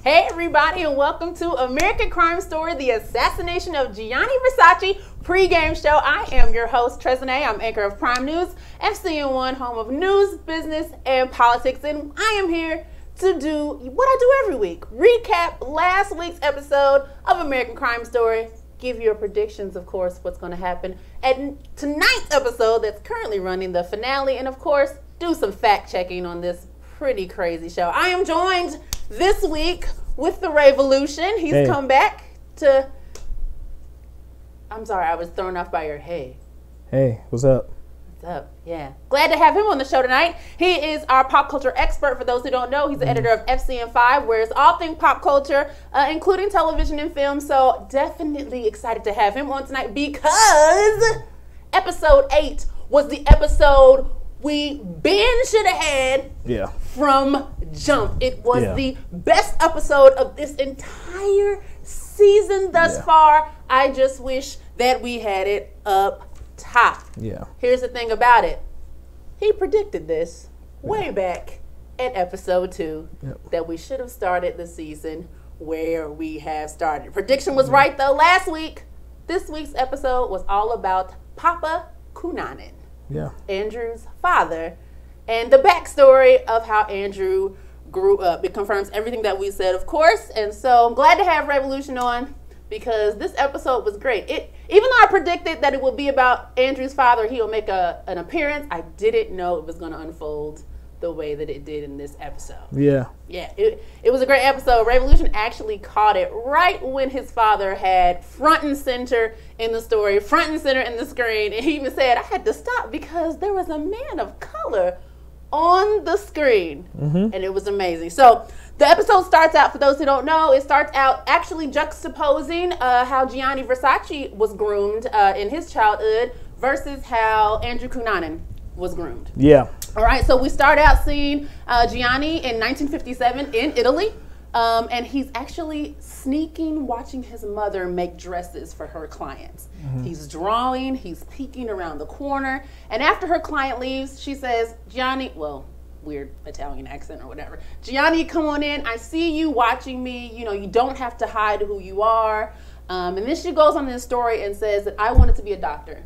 Hey everybody, and welcome to American Crime Story, the Assassination of Gianni Versace pregame show. I am your host, Tresnay. I'm anchor of Prime News, FCN One, home of news, business, and politics. And I am here to do what I do every week. Recap last week's episode of American Crime Story. Give your predictions, of course, what's going to happen at tonight's episode that's currently running, the finale. And of course, do some fact checking on this pretty crazy show. I am joined this week with the Revolution. He's come back to... I'm sorry, I was thrown off by your hey. Hey, what's up? What's up? Yeah. Glad to have him on the show tonight. He is our pop culture expert. For those who don't know, he's the editor of FCN 5, where it's all things pop culture, including television and film. So definitely excited to have him on tonight because episode 8 was the episode we should have had from jump. It was the best episode of this entire season thus far. I just wish that we had it up top. Yeah. Here's the thing about it. He predicted this way back at episode 2 that we should have started the season where we have started. Prediction was right though last week. This week's episode was all about Papa Cunanan. Yeah. Andrew's father, and the backstory of how Andrew grew up. It confirms everything that we said, of course, and so I'm glad to have Revolution on because this episode was great. Even though I predicted that it would be about Andrew's father, he'll make an appearance, I didn't know it was going to unfold the way that it did in this episode. Yeah. Yeah, it was a great episode. Revolution actually caught it right when his father had front and center in the story, front and center in the screen. And he even said, I had to stop because there was a man of color on the screen. And it was amazing. So the episode starts out, for those who don't know, it starts out actually juxtaposing how Gianni Versace was groomed in his childhood versus how Andrew Cunanan was groomed. Yeah. All right, so we start out seeing Gianni in 1957 in Italy, and he's actually sneaking, watching his mother make dresses for her clients. He's drawing, he's peeking around the corner, and after her client leaves, she says, Gianni, well, weird Italian accent or whatever, Gianni, come on in, I see you watching me, you know, you don't have to hide who you are. And then she goes on in the story and says that I wanted to be a doctor.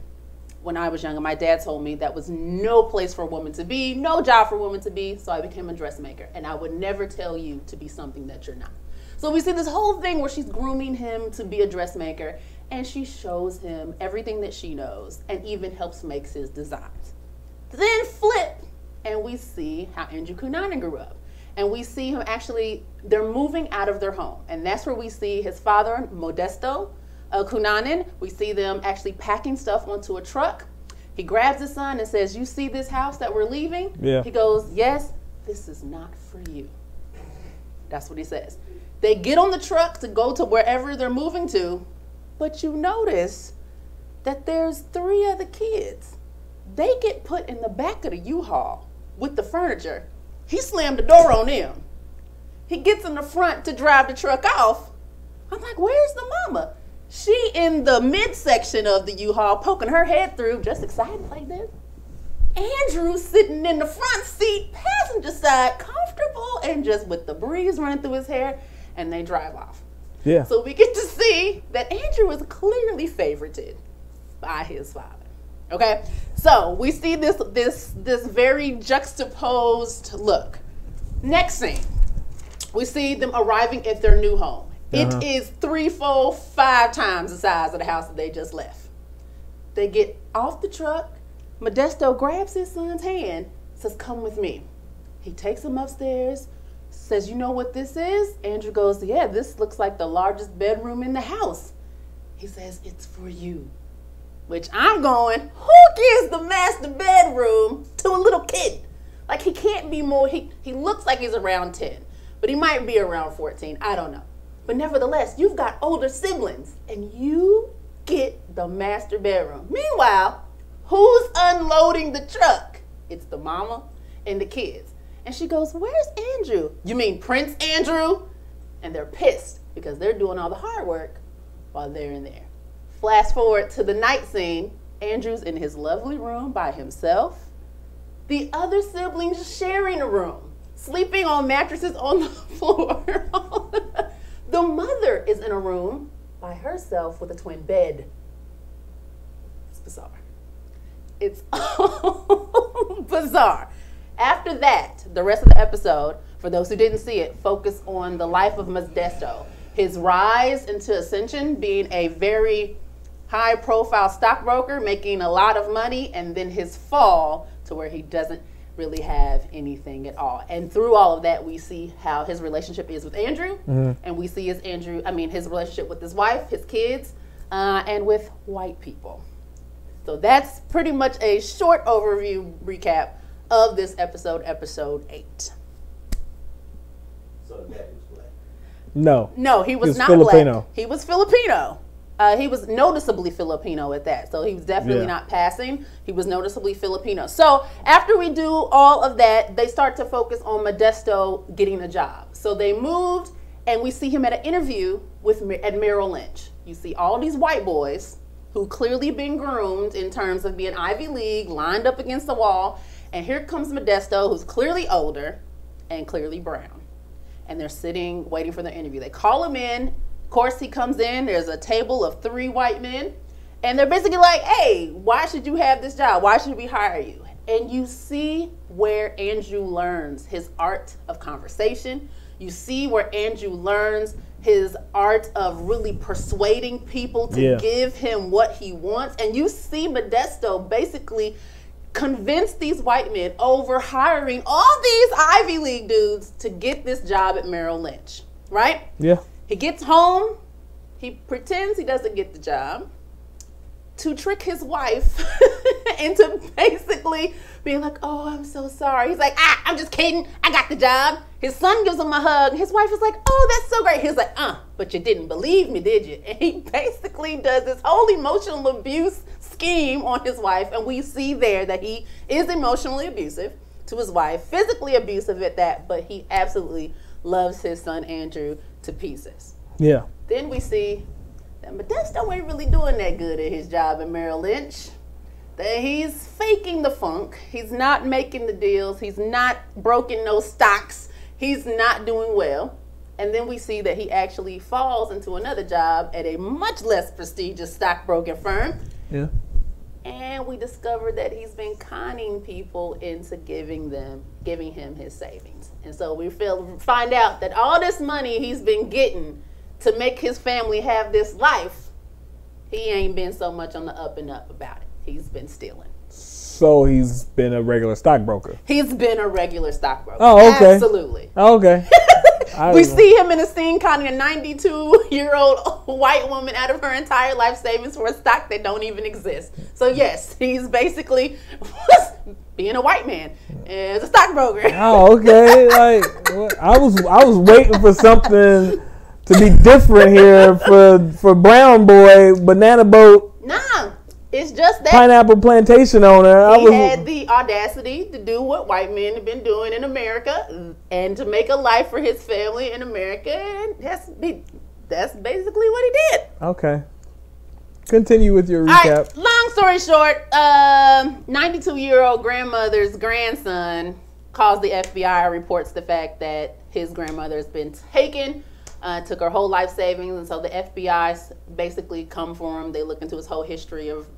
When I was younger, my dad told me that was no place for a woman to be, no job for a woman to be, so I became a dressmaker. And I would never tell you to be something that you're not. So we see this whole thing where she's grooming him to be a dressmaker, and she shows him everything that she knows and even helps make his designs. Then flip, and we see how Andrew Cunanan grew up. And we see him actually, they're moving out of their home. And that's where we see his father, Modesto, Cunanan. We see them actually packing stuff onto a truck. He grabs his son and says, you see this house that we're leaving? Yeah. He goes, yes, this is not for you. That's what he says. They get on the truck to go to wherever they're moving to, but you notice that there's 3 other kids. They get put in the back of the U-Haul with the furniture. He slammed the door on them. He gets in the front to drive the truck off. I'm like, where's the mama? She in the midsection of the U-Haul, poking her head through, just excited like this. Andrew sitting in the front seat, passenger side, comfortable, and just with the breeze running through his hair, and they drive off. Yeah. So we get to see that Andrew is clearly favorited by his father. Okay, so we see this very juxtaposed look. Next scene, we see them arriving at their new home. It is 3, 4, 5 times the size of the house that they just left. They get off the truck. Modesto grabs his son's hand, says, come with me. He takes him upstairs, says, you know what this is? Andrew goes, yeah, this looks like the largest bedroom in the house. He says, it's for you. Which I'm going, who gives the master bedroom to a little kid? Like, he can't be more, he looks like he's around 10, but he might be around 14, I don't know. But nevertheless, you've got older siblings, and you get the master bedroom. Meanwhile, who's unloading the truck? It's the mama and the kids. And she goes, where's Andrew? You mean Prince Andrew? And they're pissed because they're doing all the hard work while they're in there. Flash forward to the night scene. Andrew's in his lovely room by himself. The other siblings sharing a room, sleeping on mattresses on the floor. a room by herself with a twin bed. It's bizarre. It's bizarre. After that, the rest of the episode, for those who didn't see it, focus on the life of Modesto. His rise into ascension, being a very high-profile stockbroker, making a lot of money, and then his fall to where he doesn't really have anything at all. And through all of that, we see how his relationship is with Andrew, and we see his relationship with his wife, his kids, and with white people. So that's pretty much a short overview recap of this episode, episode 8. So that was black? No, he was not Filipino. black. He was Filipino. He was noticeably Filipino at that. So he was definitely not passing. He was noticeably Filipino. So after we do all of that, they start to focus on Modesto getting a job. So they moved, and we see him at an interview at Merrill Lynch. You see all these white boys who clearly been groomed in terms of being Ivy League, lined up against the wall. And here comes Modesto, who's clearly older and clearly brown. And they're sitting, waiting for their interview. They call him in. Of course, he comes in. There's a table of 3 white men. And they're basically like, hey, why should you have this job? Why should we hire you? And you see where Andrew learns his art of conversation. You see where Andrew learns his art of really persuading people to give him what he wants. And you see Modesto basically convince these white men over hiring all these Ivy League dudes to get this job at Merrill Lynch, right? Yeah. He gets home, he pretends he doesn't get the job to trick his wife into basically being like, oh, I'm so sorry. He's like, I'm just kidding. I got the job. His son gives him a hug. His wife is like, oh, that's so great. He's like, but you didn't believe me, did you? And he basically does this whole emotional abuse scheme on his wife. And we see there that he is emotionally abusive to his wife, physically abusive at that, but he absolutely loves his son, Andrew, to pieces. Yeah. Then we see that Modesto ain't really doing that good at his job at Merrill Lynch. That he's faking the funk. He's not making the deals. He's not broking no stocks. He's not doing well. And then we see that he actually falls into another job at a much less prestigious stockbroking firm. Yeah. And we discover that he's been conning people into giving him his savings. And so we find out that all this money he's been getting to make his family have this life, he ain't been so much on the up and up about it. He's been stealing. So he's been a regular stockbroker. He's been a regular stockbroker. Oh, okay. Absolutely. Oh, okay. We see him in a scene conning a 92-year-old white woman out of her entire life savings for a stock that don't even exist. So yes, he's basically being a white man as a stockbroker. Oh, okay. Like I was waiting for something to be different here for brown boy, banana boat. Nah. It's just that pineapple plantation owner. He had the audacity to do what white men have been doing in America and to make a life for his family in America. And that's basically what he did. Okay. Continue with your recap. All right, long story short, 92-year-old grandmother's grandson calls the FBI, reports the fact that his grandmother has been taken, took her whole life savings. And so the FBI basically come for him. They look into his whole history of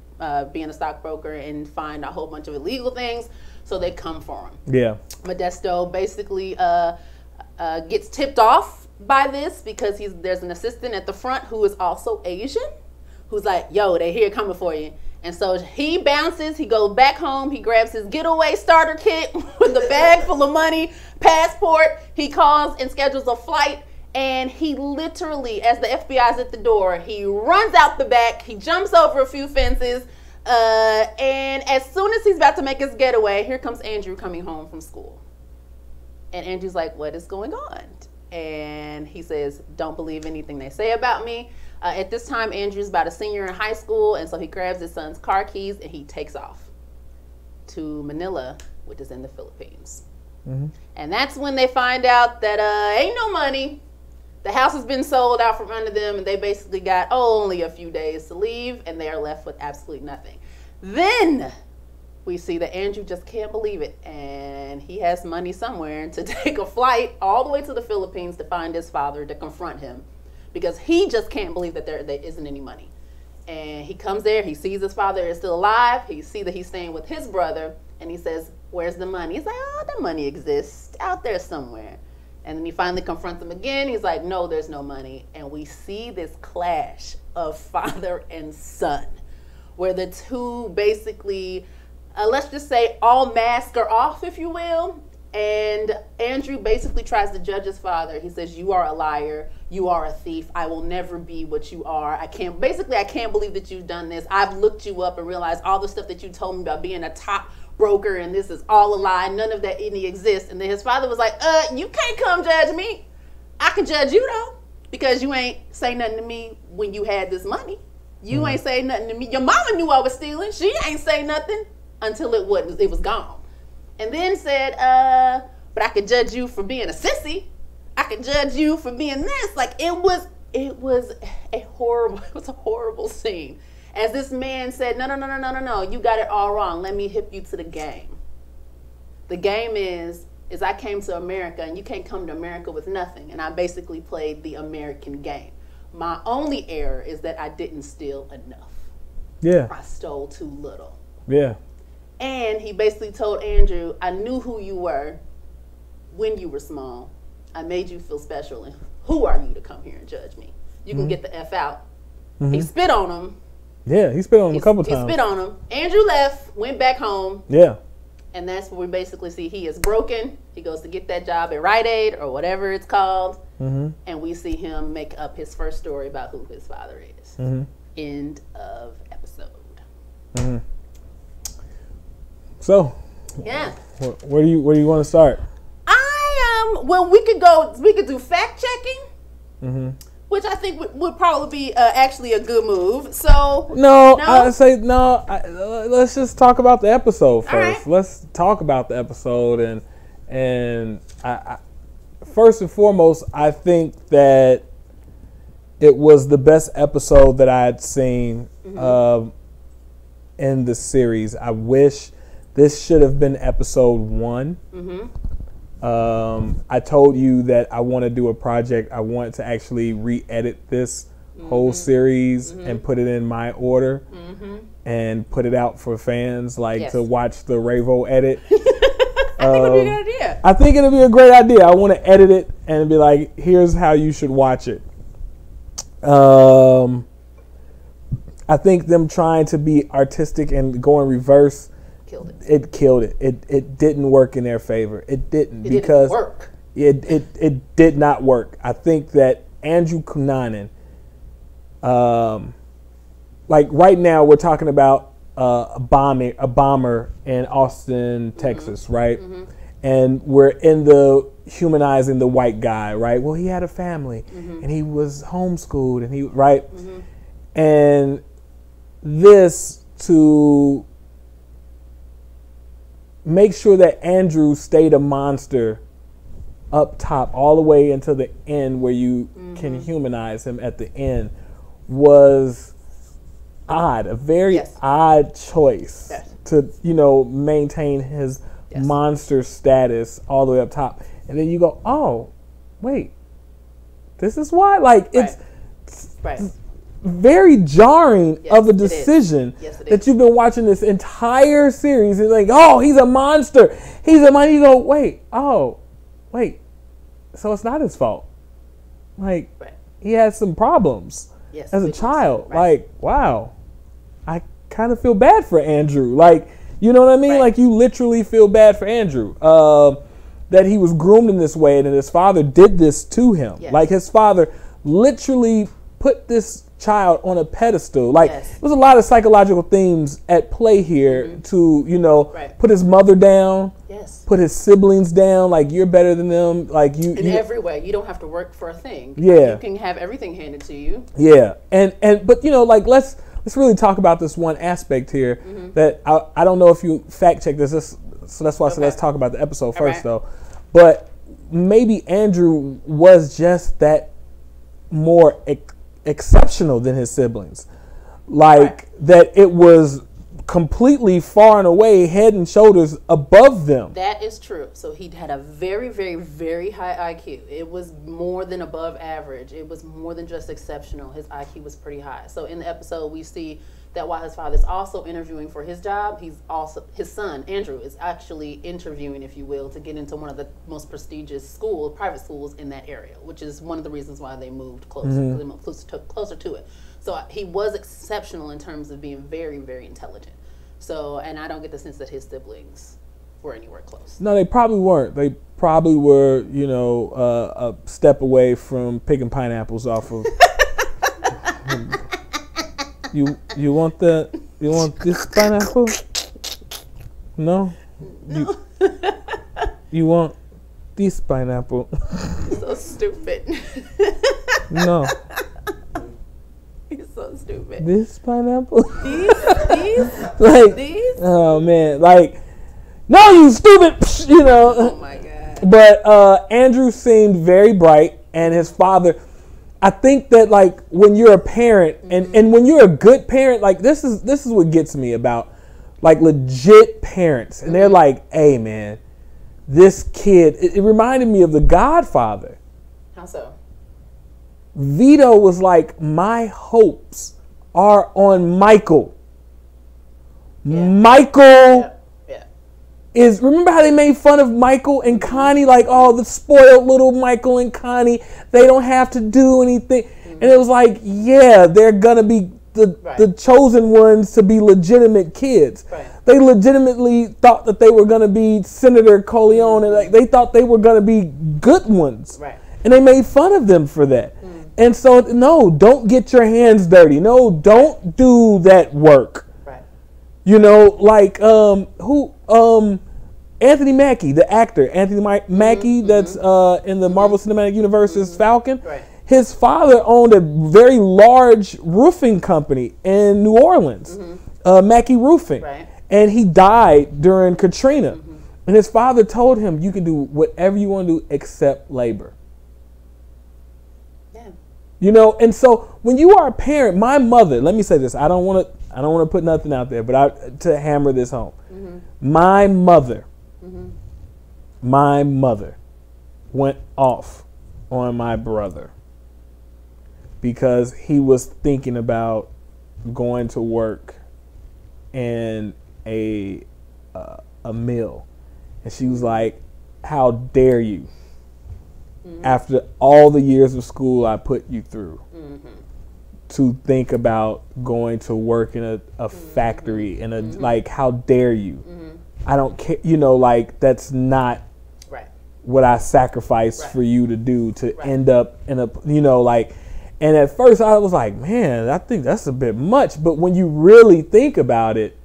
being a stockbroker and find a whole bunch of illegal things, so they come for him. Yeah. Modesto basically gets tipped off by this because there's an assistant at the front who is also Asian, who's like, yo, they here coming for you. And so he bounces, he goes back home, he grabs his getaway starter kit with a bag full of money, passport, he calls and schedules a flight. And he literally, as the FBI's at the door, he runs out the back, he jumps over a few fences, and as soon as he's about to make his getaway, here comes Andrew coming home from school. And Andrew's like, what is going on? And he says, don't believe anything they say about me. At this time, Andrew's about a senior in high school, and so he grabs his son's car keys and he takes off to Manila, which is in the Philippines. Mm-hmm. And that's when they find out that ain't no money. The house has been sold out from under them, and they basically got only a few days to leave, and they are left with absolutely nothing. Then we see that Andrew just can't believe it, and he has money somewhere to take a flight all the way to the Philippines to find his father to confront him, because he just can't believe that there isn't any money. And he comes there, he sees his father is still alive, he sees that he's staying with his brother, and he says, where's the money? He's like, oh, the money exists out there somewhere. And then he finally confronts him again. He's like, no, there's no money. And we see this clash of father and son, where the two basically, let's just say, all masks are off, if you will. And Andrew basically tries to judge his father. He says, you are a liar. You are a thief. I will never be what you are. I can't believe that you've done this. I've looked you up and realized all the stuff that you told me about being a top broker, and this is all a lie. None of that any exists. And then his father was like, you can't come judge me. I can judge you though, because you ain't say nothing to me when you had this money. You ain't say nothing to me. Your mama knew I was stealing. She ain't say nothing until it was gone. And then said, but I could judge you for being a sissy. I could judge you for being this. Like it was a horrible scene. As this man said, no, you got it all wrong. Let me hip you to the game. The game is I came to America, and you can't come to America with nothing. And I basically played the American game. My only error is that I didn't steal enough. Yeah. I stole too little. Yeah. And he basically told Andrew, I knew who you were when you were small. I made you feel special. And who are you to come here and judge me? You can get the F out. He spit on him. Yeah, he spit on him a couple times. He spit on him. Andrew left, went back home. Yeah. And that's where we basically see he is broken. He goes to get that job at Rite Aid or whatever it's called. And we see him make up his first story about who his father is. End of episode. So, yeah. Where do you want to start? Well, we could do fact checking. Which I think would probably be actually a good move. So I say no. Let's just talk about the episode first. Right. Let's talk about the episode, and I first and foremost, I think that it was the best episode that I had seen in the series. I wish this should have been episode 1. I told you that I want to do a project. I want to actually re-edit this whole series and put it in my order and put it out for fans, to watch the Ravo edit. I think it would be a good idea. I think it'll be a great idea. I want to edit it and be like, here's how you should watch it. I think them trying to be artistic and go in reverse killed it. It killed it. It didn't work in their favor. It didn't because didn't work. It did not work. I think that Andrew Cunanan, right now we're talking about a bomber in Austin, Texas, right? And we're in the humanizing the white guy, right? Well, he had a family and he was homeschooled and he and this to make sure that Andrew stayed a monster up top all the way until the end where you can humanize him at the end was odd, a very odd choice to, maintain his monster status all the way up top. And then you go, oh, wait, this is why? It's very jarring of a decision that you've been watching this entire series. It's like, oh, he's a monster. He's a monster. You go, wait, so it's not his fault. He has some problems as a child. Wow, I kind of feel bad for Andrew. You know what I mean? You literally feel bad for Andrew. That he was groomed in this way and that his father did this to him. His father literally put this child on a pedestal. There's a lot of psychological themes at play here to, put his mother down, put his siblings down, you're better than them. In every way. You don't have to work for a thing. You can have everything handed to you. Yeah. But let's really talk about this one aspect here that I don't know if you fact check this. So that's why I said let's talk about the episode first though. But maybe Andrew was just that more exceptional than his siblings. That it was completely far and away head and shoulders above them. That is true. So he had a very, very, very high IQ. It was more than above average. It was more than just exceptional. His IQ was pretty high. So in the episode, we see that while his father's also interviewing for his job, his son, Andrew, is actually interviewing, if you will, to get into one of the most prestigious private schools in that area, which is one of the reasons why they moved closer. They moved closer to it. So he was exceptional in terms of being very, very intelligent. So, and I don't get the sense that his siblings were anywhere close. No, they probably weren't. They probably were, a step away from picking pineapples off of. You want this pineapple? No. You want this pineapple? So stupid. No. He's so stupid. This pineapple? These? These? Oh man, no, you stupid, Oh my God. But Andrew seemed very bright, and his father, I think that when you're a parent and when you're a good parent, this is what gets me about legit parents, and they're like, hey man, this kid, it reminded me of The Godfather. How so? Vito was like, my hopes are on Michael. Yeah. Michael is, remember how they made fun of Michael and Connie? The spoiled little Michael and Connie, they don't have to do anything. And it was like, yeah, they're going to be the chosen ones to be legitimate kids. Right. They legitimately thought that they were going to be Senator Corleone, and they thought they were going to be good ones. Right. And they made fun of them for that. And so, no, don't get your hands dirty. No, don't do that work. Right. Anthony Mackie, the actor, Anthony Mackie, that's in the Marvel Cinematic Universe as Falcon. Right. His father owned a very large roofing company in New Orleans, Mackie Roofing. Right. And he died during Katrina. And his father told him, you can do whatever you want to do except labor. And so when you are a parent, my mother, let me say this, I don't want to put nothing out there, but to hammer this home. My mother went off on my brother because he was thinking about going to work in a mill. And she was like, how dare you? After all the years of school I put you through, to think about going to work in a factory in a how dare you? I don't care. That's not what I sacrificed for you to do to end up in a And at first I was like, man, I think that's a bit much. But when you really think about it,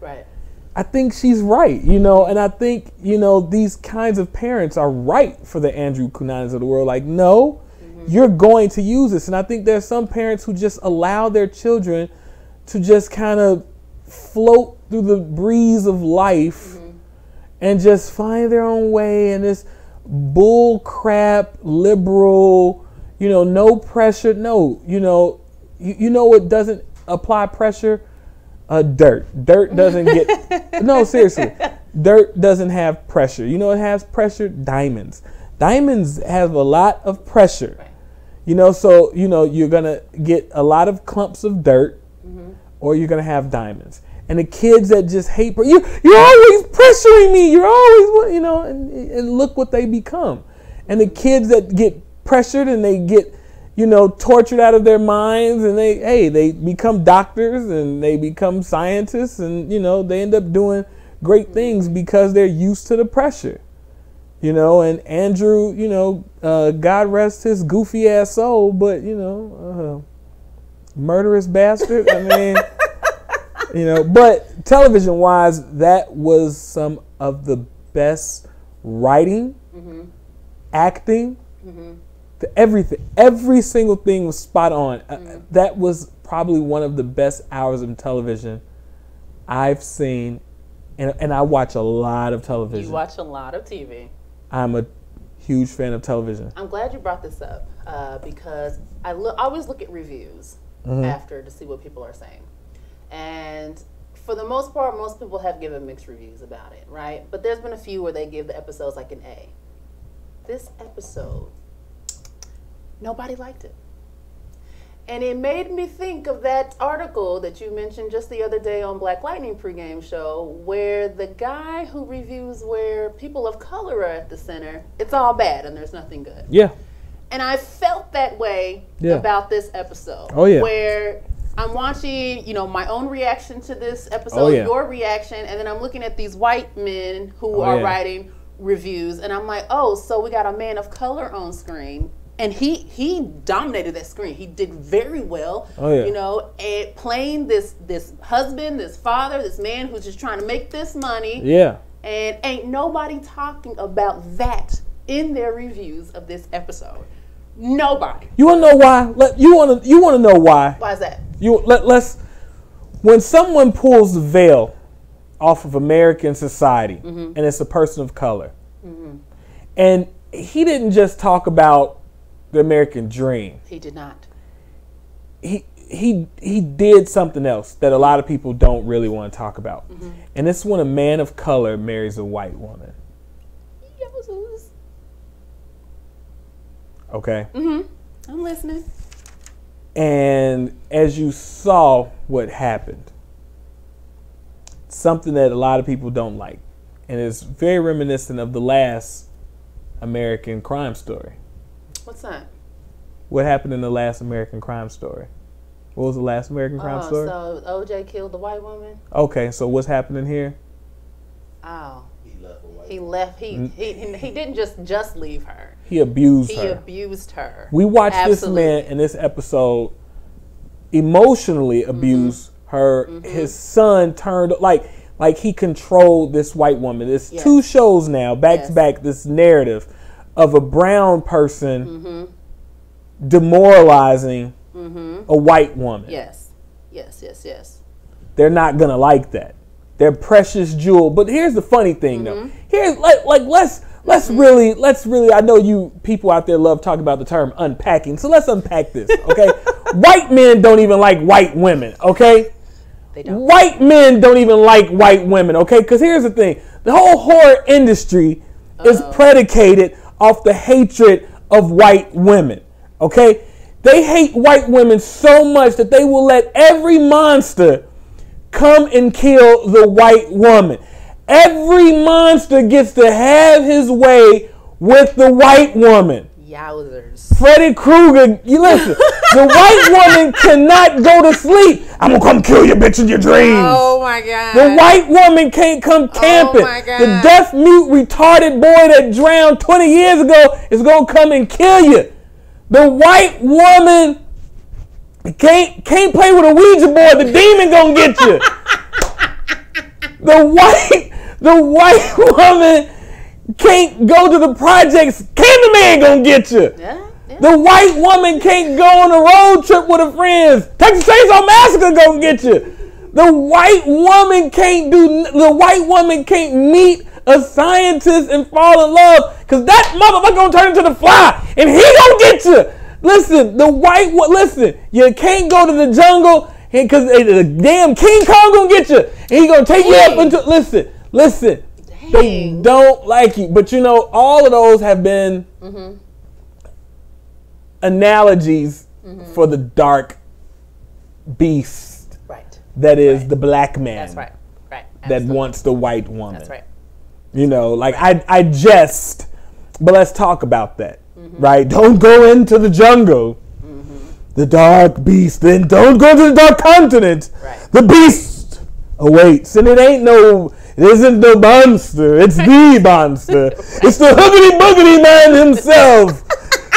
I think she's right, and I think, these kinds of parents are right for the Andrew Cunanans of the world. No, you're going to use this. And I think there's some parents who just allow their children to just kind of float through the breeze of life and just find their own way in this bull crap, liberal, no pressure. No, what doesn't apply pressure? Dirt. Dirt doesn't get, no, seriously. Dirt doesn't have pressure. It has pressure? Diamonds. Diamonds have a lot of pressure. So, you're going to get a lot of clumps of dirt or you're going to have diamonds. And the kids that just hate, you're always pressuring me. You're always, and look what they become. And the kids that get pressured and they get, tortured out of their minds, and they become doctors and they become scientists, and they end up doing great things because they're used to the pressure. And Andrew, God rest his goofy ass soul, but murderous bastard. I mean, but television wise, that was some of the best writing, acting. Everything, every single thing was spot on. That was probably one of the best hours of television I've seen, and I watch a lot of television. You watch a lot of TV. I'm a huge fan of television. I'm glad you brought this up because I always look at reviews after to see what people are saying. And for the most part, most people have given mixed reviews about it, right? But there's been a few where they give the episodes like an A. This episode, nobody liked it. And it made me think of that article that you mentioned just the other day on Black Lightning pregame show, where the guy who reviews where people of color are at the center, it's all bad and there's nothing good. Yeah. And I felt that way about this episode. Oh, yeah. Where I'm watching, my own reaction to this episode, your reaction, and then I'm looking at these white men who are writing reviews, and I'm like, oh, so we got a man of color on screen. And he dominated that screen. He did very well, and playing this husband, this father, this man who's just trying to make this money. Yeah. And ain't nobody talking about that in their reviews of this episode. Nobody. You want to know why? You want to know why? Why is that? When someone pulls the veil off of American society, and it's a person of color, and he didn't just talk about the American dream. He did not. He did something else that a lot of people don't really want to talk about. And it's when a man of color marries a white woman. Okay? I'm listening. And as you saw what happened, something that a lot of people don't like, and it's very reminiscent of the last American crime story. What's that? What happened in the last American crime story? What was the last American crime story? So OJ killed the white woman? Okay, so what's happening here? Oh. He left. He didn't just leave her. He abused her. He abused her. We watched this man in this episode emotionally abuse her. His son turned like he controlled this white woman. There's 2 shows now back to back, this narrative of a brown person demoralizing a white woman. Yes. They're not gonna like that. They're precious jewel. But here's the funny thing though. Here's let's really, I know you people out there love talking about the term unpacking. So let's unpack this, okay? White men don't even like white women, okay? They don't. White men don't even like white women, okay? Because here's the thing. The whole horror industry is predicated off the hatred of white women, okay? They hate white women so much that they will let every monster come and kill the white woman. Every monster gets to have his way with the white woman. Yowzers. Freddy Krueger, you listen. The white woman cannot go to sleep. I'm going to come kill you, bitch, in your dreams. Oh, my God. The white woman can't come camping. Oh, my God. The deaf, mute, retarded boy that drowned 20 years ago is going to come and kill you. The white woman can't play with a Ouija board. The demon going to get you. The white woman can't go to the projects. Candyman gonna get you. Yeah. The white woman can't go on a road trip with her friends. Texas Chainsaw Massacre gonna get you. The white woman can't meet a scientist and fall in love because that motherfucker gonna turn into the Fly and he gonna get you. Listen, you can't go to the jungle because the damn King Kong gonna get you and he gonna take you up into listen. Dang. They don't like you, but all of those have been analogies for the dark beast that is the black man. That's right. That wants the white woman. That's right. I jest, but let's talk about that. Right? Don't go into the jungle. The dark beast. Then don't go to the dark continent. Right. The beast awaits. And it isn't the monster. It's the monster. It's the hoogity boogity man himself.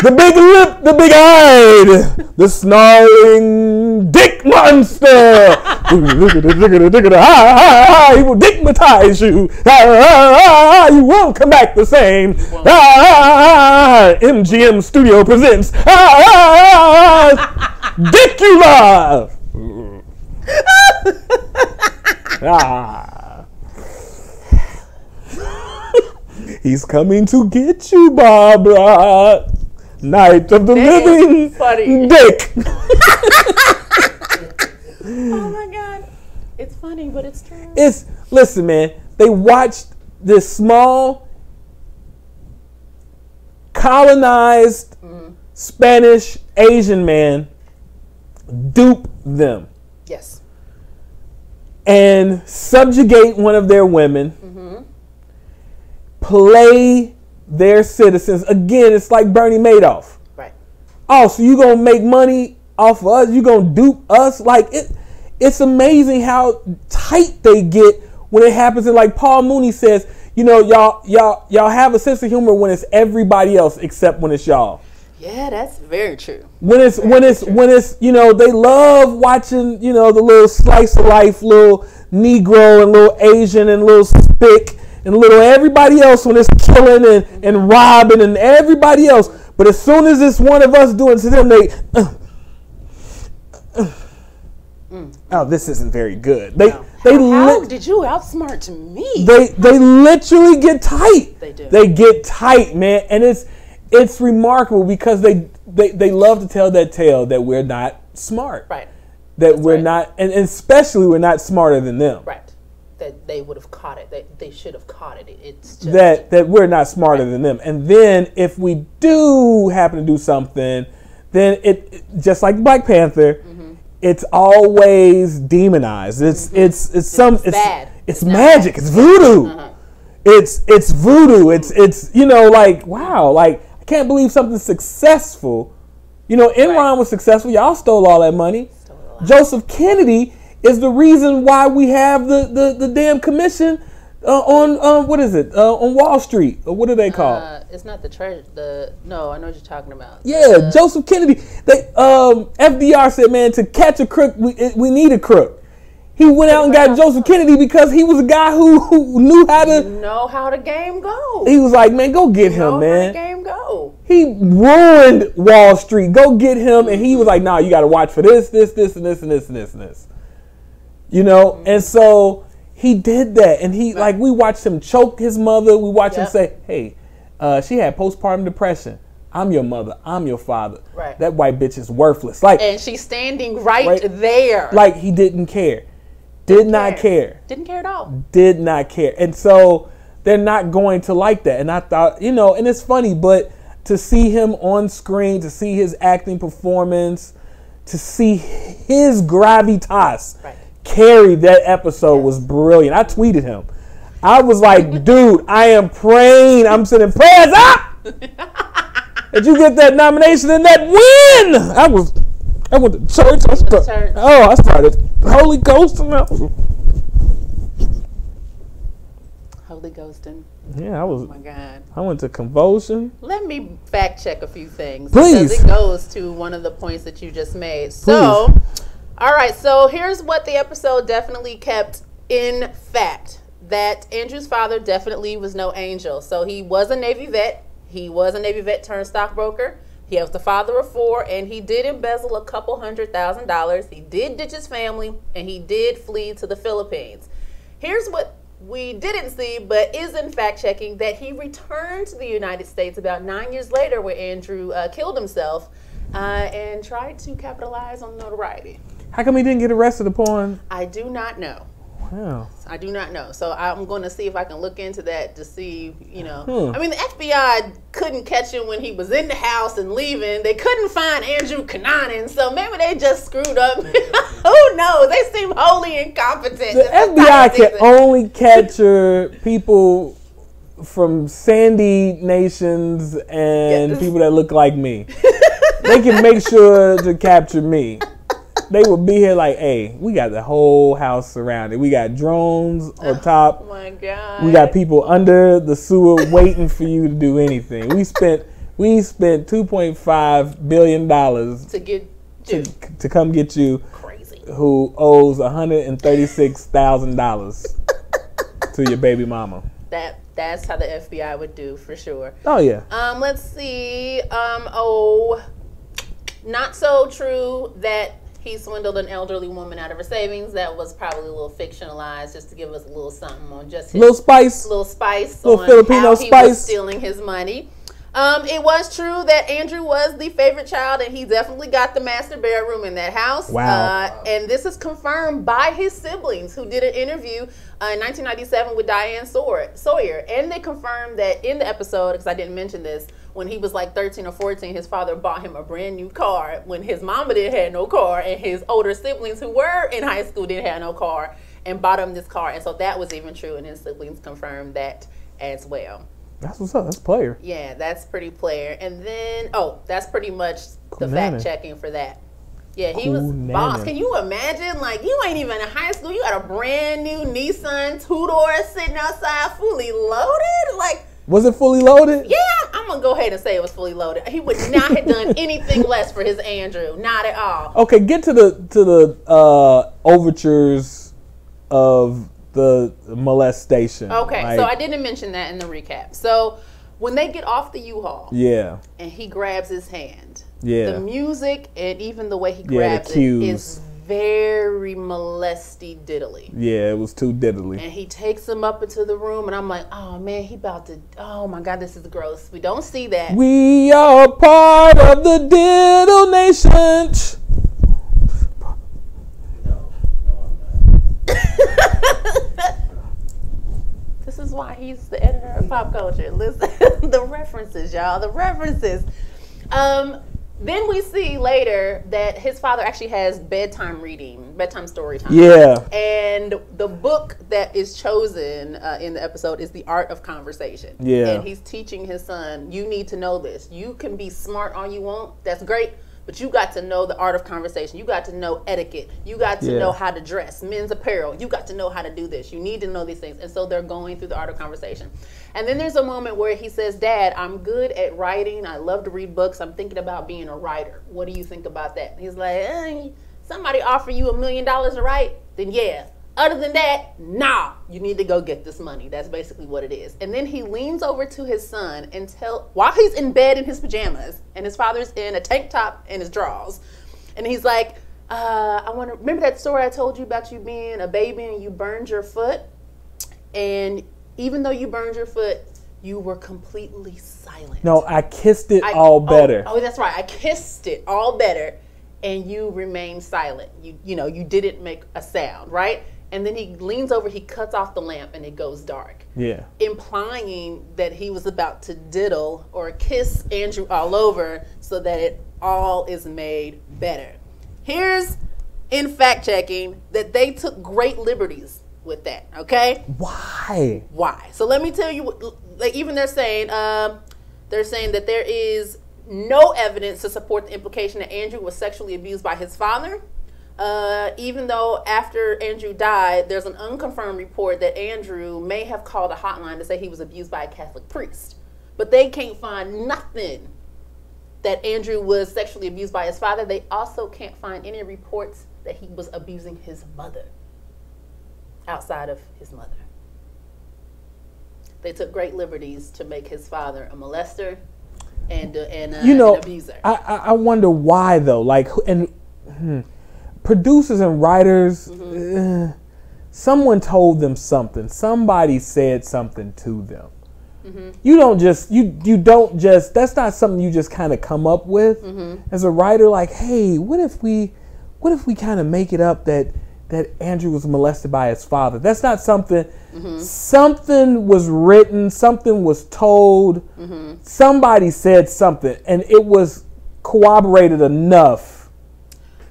The big lip, the big eyed, the snarling dick monster. He will dickmatize you. You won't come back the same. MGM Studio presents Dickula. He's coming to get you, Barbara. Night of the living funny. dick. Oh my God. It's funny, but it's true. Listen, man. They watched this small, colonized Spanish Asian man dupe them. Yes. And subjugate one of their women. Play their citizens. Again, it's like Bernie Madoff. Right. Oh, so you gonna make money off of us? You gonna dupe us? Like it's amazing how tight they get when it happens. And like Paul Mooney says, you know, y'all have a sense of humor when it's everybody else except when it's y'all. Yeah, that's very true. When it's you know, they love watching, you know, the little slice of life, little Negro and little Asian and little spick and little everybody else when it's killing and robbing and everybody else. But as soon as it's one of us doing to them, they oh, this isn't very good. How did you outsmart me? They literally get tight. They do. They get tight, man, and it's remarkable because they love to tell that tale that we're not smart. Right. That we're not, and especially we're not smarter than them. Right. That they would have caught it. They should have caught it. It's just that we're not smarter than them. And then if we do happen to do something, then it just like Black Panther, it's always demonized. It's bad. It's magic. It's voodoo. It's voodoo. It's you know, like, wow, like I can't believe something's successful. You know, Enron was successful. Y'all stole all that money. Joseph Kennedy is the reason why we have the damn commission on what is it on Wall Street, or what do they call? It's not the treasure. No, I know what you're talking about. Yeah, Joseph Kennedy. They FDR said, man, to catch a crook, we need a crook. He went out and got Joseph Kennedy because he was a guy who knew how to know how the game goes. He was like, man, go get him, man. How the game go. He ruined Wall Street. Go get him, and he was like, nah, you got to watch for this, and this, and this. You know, and so he did that, and he like we watched him choke his mother. We watched him say, hey, she had postpartum depression. I'm your mother. I'm your father. Right. That white bitch is worthless. Like, and she's standing right there. Like he didn't care. Did not care. Didn't care at all. Did not care. And so they're not going to like that. And I thought, you know, and it's funny, but to see him on screen, to see his acting performance, to see his gravitas carry that episode was brilliant. I tweeted him. I was like, dude, I am praying. I'm sending prayers up that you get that nomination and that win. I went to church. I started Holy Ghost. Holy Ghosting. Yeah, I was. Oh my God. I went to convulsion. Let me fact check a few things. Please. Because it goes to one of the points that you just made. So, all right. So here's what the episode definitely kept in fact. That Andrew's father definitely was no angel. So he was a Navy vet. He was a Navy vet turned stockbroker. He was the father of 4, and he did embezzle a couple $100,000. He did ditch his family, and he did flee to the Philippines. Here's what we didn't see, but is in fact checking, that he returned to the United States about 9 years later, where Andrew killed himself and tried to capitalize on notoriety. How come he didn't get arrested upon? I do not know. Wow. I do not know. So I'm going to see if I can look into that to see, you know. I mean, the FBI couldn't catch him when he was in the house and leaving. They couldn't find Andrew Cunanan, so maybe they just screwed up. Who knows? They seem wholly incompetent. The FBI can only capture people from sandy nations and people that look like me. They can make sure to capture me. They would be here like, hey, we got the whole house surrounded. We got drones on top. Oh my God. We got people under the sewer waiting for you to do anything. We spent $2.5 billion to get you. to come get you. Crazy. Who owes $136,000 to your baby mama. That's how the FBI would do for sure. Oh yeah. Let's see. Not so true that he swindled an elderly woman out of her savings. That was probably a little fictionalized, just to give us a little something on just his little spice on Filipino how spice. He was stealing his money. It was true that Andrew was the favorite child, and he definitely got the master bedroom in that house. Wow. And this is confirmed by his siblings, who did an interview in 1997 with Diane Sawyer. And they confirmed that in the episode, because I didn't mention this, when he was like 13 or 14, his father bought him a brand new car when his mama didn't have no car, and his older siblings who were in high school didn't have no car, and bought him this car. And so that was even true, and his siblings confirmed that as well. That's what's up. That's player. Yeah, that's pretty player. And then, that's pretty much the Cunanan. fact checking for that. Yeah, he was boss. Can you imagine? Like, you ain't even in high school. You got a brand new Nissan two-door sitting outside, fully loaded. Like, was it fully loaded? Yeah, I'm gonna go ahead and say it was fully loaded. He would not have done anything less for his Andrew, not at all. Okay, get to the overtures of the molestation. Okay, so I didn't mention that in the recap. So when they get off the U-Haul, yeah, and he grabs his hand, yeah, the music and even the way he grabs it is very molesty diddly. Yeah, it was too diddly. And he takes him up into the room, and I'm like, oh man, he about to. Oh my God, this is gross. We don't see that. We are part of the diddle nation. This is why he's the editor of Pop Culture. Listen, the references, y'all, the references. Then we see later that his father actually has bedtime story time. Yeah. And the book that is chosen in the episode is The Art of Conversation. Yeah. And he's teaching his son, you need to know this. You can be smart all you want. That's great. But you got to know the art of conversation. You got to know etiquette. You got to know how to dress, men's apparel. You got to know how to do this. You need to know these things. And so they're going through the art of conversation. And then there's a moment where he says, Dad, I'm good at writing. I love to read books. I'm thinking about being a writer. What do you think about that? And he's like, somebody offer you $1 million to write? Then yeah. Other than that, nah, you need to go get this money. That's basically what it is. And then he leans over to his son and while he's in bed in his pajamas, and his father's in a tank top and his drawers, and he's like, I want to remember that story I told you about you being a baby and you burned your foot, and even though you burned your foot, you were completely silent. No, I kissed it all better. Oh, that's right. I kissed it all better, and you remained silent. You didn't make a sound, right? And then he leans over, he cuts off the lamp, and it goes dark. Yeah. Implying that he was about to diddle or kiss Andrew all over so that it all is made better. Here's, in fact checking, that they took great liberties with that, okay? Why? So let me tell you, like, even they're saying that there is no evidence to support the implication that Andrew was sexually abused by his father. Even though after Andrew died, there's an unconfirmed report that Andrew may have called a hotline to say he was abused by a Catholic priest. But they can't find nothing that Andrew was sexually abused by his father. They also can't find any reports that he was abusing his mother outside of his mother. They took great liberties to make his father a molester and an abuser. I wonder why though. Like, producers and writers, someone told them something. Somebody said something to them. Mm-hmm. You don't just, that's not something you just kind of come up with as a writer. Like, hey, what if we kind of make it up that Andrew was molested by his father? That's not something, something was written, something was told, somebody said something, and it was corroborated enough.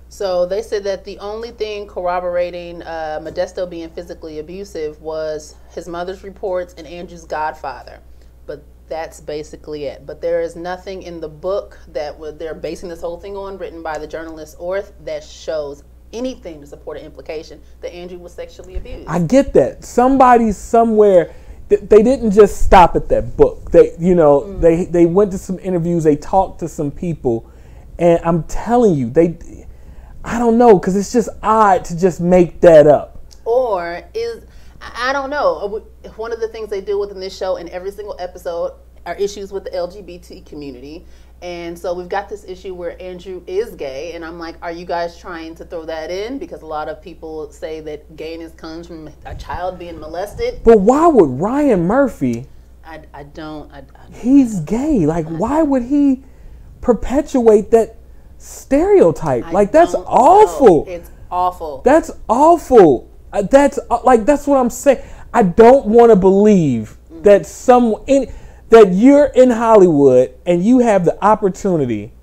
So they said that the only thing corroborating Modesto being physically abusive was his mother's reports and Andrew's godfather. But that's basically it. But there is nothing in the book that they're basing this whole thing on, written by the journalist Orth, that shows anything to support an implication that Andrew was sexually abused. I get that. Somebody somewhere, they didn't just stop at that book. They went to some interviews, they talked to some people, and I'm telling you, I don't know, because it's just odd to just make that up. Or I don't know. One of the things they deal with in this show in every single episode are issues with the LGBT community. And so we've got this issue where Andrew is gay. And I'm like, are you guys trying to throw that in? Because a lot of people say that gayness comes from a child being molested. But why would Ryan Murphy I don't. He's gay. Like, why would he perpetuate that stereotype? Like, that's awful. It's awful. That's awful. That's what I'm saying. I don't want to believe that that you're in Hollywood and you have the opportunity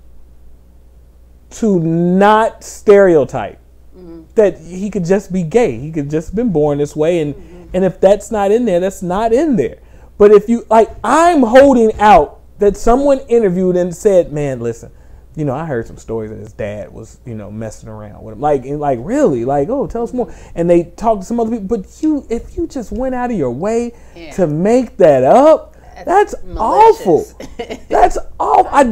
to not stereotype. That he could just be gay. He could just been born this way, and if that's not in there, that's not in there. But if you I'm holding out that someone interviewed and said, "Man, listen, I heard some stories that his dad was, messing around with him." Really? Oh, tell us more. And they talked to some other people. But if you just went out of your way to make that up, that's awful. That's awful. I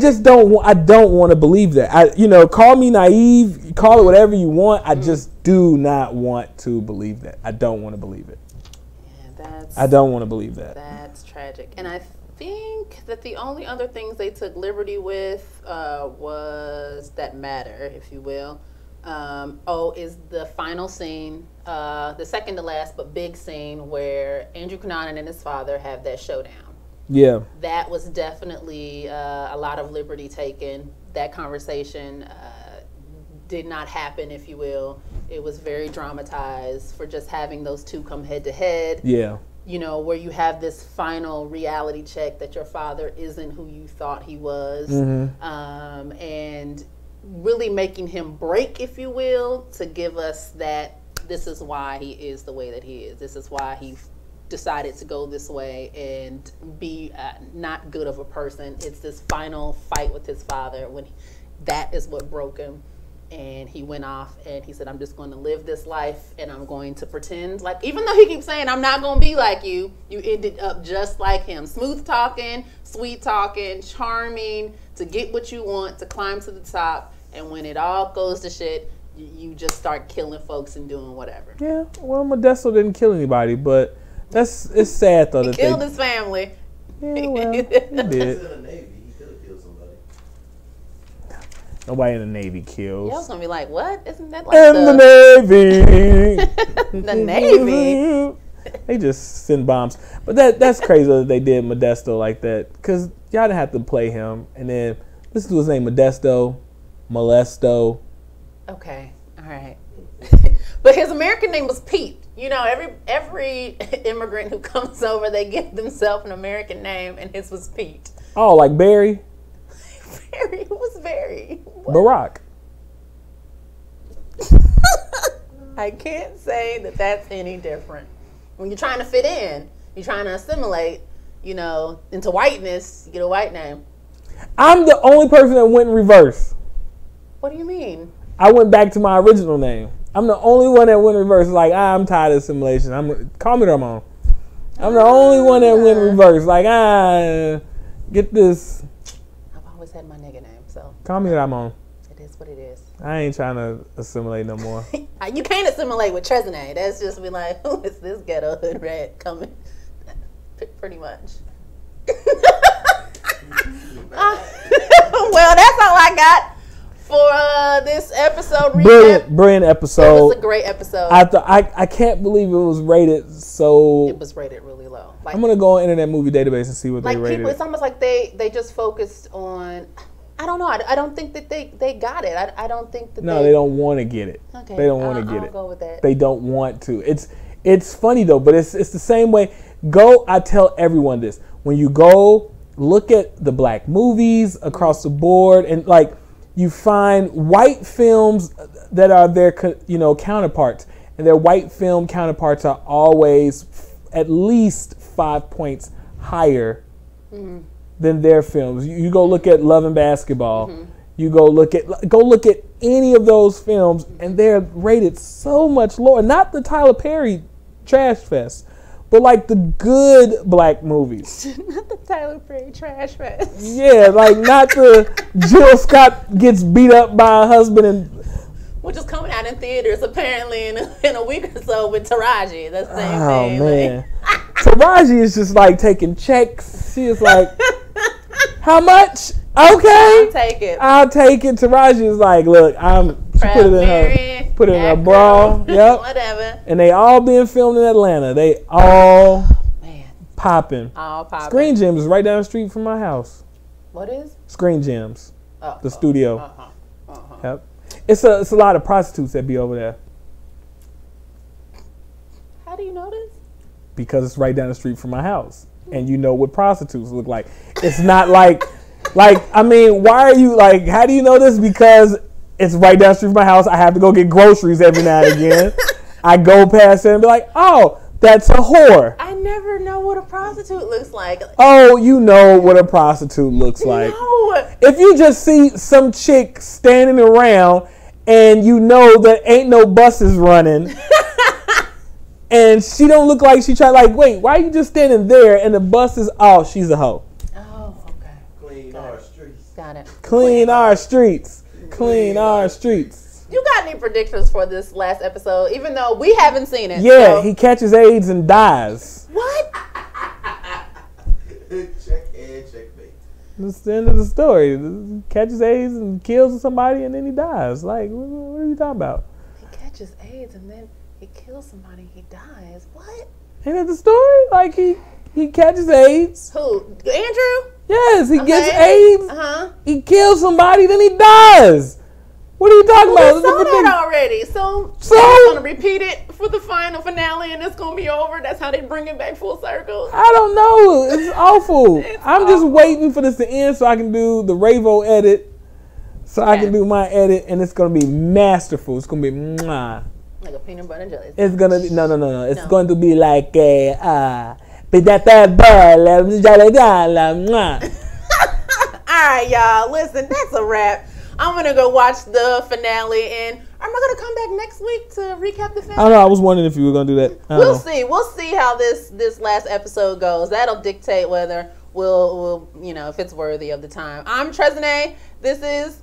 don't want to believe that. Call me naive, call it whatever you want. I just do not want to believe that. I don't want to believe it. Yeah, I don't want to believe that. That's tragic. And I think that the only other things they took liberty with was that matter, if you will. Is the final scene, the second to last but big scene where Andrew Cunanan and his father have that showdown. Yeah. That was definitely a lot of liberty taken. That conversation did not happen, if you will. It was very dramatized for just having those two come head to head. Yeah. Where you have this final reality check that your father isn't who you thought he was. And really making him break, if you will, to give us that this is why he is the way that he is. This is why he decided to go this way and be not good of a person. It's this final fight with his father when that is what broke him. And he went off and he said, I'm just going to live this life and I'm going to pretend like, even though he keeps saying, I'm not going to be like you, you ended up just like him. Smooth talking, sweet talking, charming, to get what you want, to climb to the top. And when it all goes to shit, you just start killing folks and doing whatever. Yeah, well, Modesto didn't kill anybody, but it's sad though. He killed his family. Yeah, well, he did. Nobody in the Navy kills. Yeah, I was gonna be like, what? Isn't that like the Navy? The Navy. They just send bombs. But that's crazy that they did Modesto like that, because y'all didn't have to play him. And then listen to his name, Modesto, Molesto. Okay, all right. But his American name was Pete. Every immigrant who comes over, they give themselves an American name, and his was Pete. Oh, like Barry? Barry? Who was Barry? What? Barack. I can't say that that's any different. When you're trying to fit in, you're trying to assimilate, into whiteness, you get a white name. I'm the only person that went in reverse. What do you mean? I went back to my original name. I'm the only one that went in reverse. Like, I'm tired of assimilation. Call me Ramon. I'm the only one that went in reverse. Like, get this. I've always had my nigga name, so. Call me Ramon. It is what it is. I ain't trying to assimilate no more. You can't assimilate with Trezene. That's just be like, who is this ghetto hood rat coming? Pretty much. Well, that's all I got for this episode recap. Brilliant episode. It was a great episode. I can't believe it was rated so. It was rated really low. Like, I'm gonna go on Internet Movie Database and see what they rated. It's almost like they just focused on. I don't know. I don't think that they got it. I don't think that. No, they don't want to get it. Okay, they don't want to get it. I'll go with that. They don't want to. It's funny though, but it's the same way. I tell everyone this: when you go look at the black movies across the board, and like you find white films that are their counterparts, and their white film counterparts are always at least 5 points higher than their films. You go look at Love and Basketball. You go look at any of those films, and they're rated so much lower. Not the Tyler Perry trash fest, but like the good black movies. Not the Tyler Perry trash fest. Yeah, like not the Jill Scott gets beat up by a husband and. Which is coming out in theaters apparently in a week or so with Taraji. That's the same thing. Oh man, Taraji is just like taking checks. She is like, how much? Okay, I'll take it. Taraji is like, look, she put it in her bra. Yep. Whatever. And they all being filmed in Atlanta. They all Popping. All popping. Screen Gems is right down the street from my house. What is? Screen Gems. The studio. Yep. It's a lot of prostitutes that be over there. How do you know this? Because it's right down the street from my house. And you know what prostitutes look like. It's not like, I mean, why are you, like, how do you know this? Because it's right down the street from my house. I have to go get groceries every now and again. I go past it and be like, oh, that's a whore. I never know what a prostitute looks like. Oh, you know what a prostitute looks like. No. If you just see some chick standing around and you know that ain't no buses running and she don't look like she tried, like, wait, why are you just standing there and the bus is, oh, she's a hoe. Oh, okay. Clean our streets. Got it. Clean our streets. Clean our streets. You got any predictions for this last episode, even though we haven't seen it? Yeah, so. He catches AIDS and dies. What? Checkmate. That's the end of the story. He catches AIDS and kills somebody and then he dies. Like, what are you talking about? He catches AIDS and then he kills somebody, he dies. What? Ain't that the story? Like, he catches AIDS. Who? Andrew? Yes, he gets AIDS. Uh-huh. He kills somebody, then he dies. What are you talking about? We saw that already. So they're going to repeat it for the final finale and it's going to be over? That's how they bring it back full circle? I don't know. It's awful. I'm just waiting for this to end so I can do the Ravo edit. So I can do my edit and it's going to be masterful. It's going to be mwah. Like a peanut butter and jelly. It's going to be, no. It's going to be like All right, y'all. Listen, that's a wrap. I'm going to go watch the finale, and am I going to come back next week to recap the finale? I don't know. I was wondering if you were going to do that. We'll see. We'll see how this last episode goes. That'll dictate whether we'll if it's worthy of the time. I'm Tresnay. This is...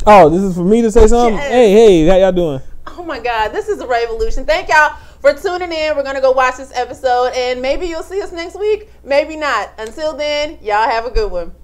Oh, this is for me to say something? Yes. Hey, how y'all doing? Oh, my God. This is the Revolution. Thank y'all for tuning in. We're going to go watch this episode, and maybe you'll see us next week. Maybe not. Until then, y'all have a good one.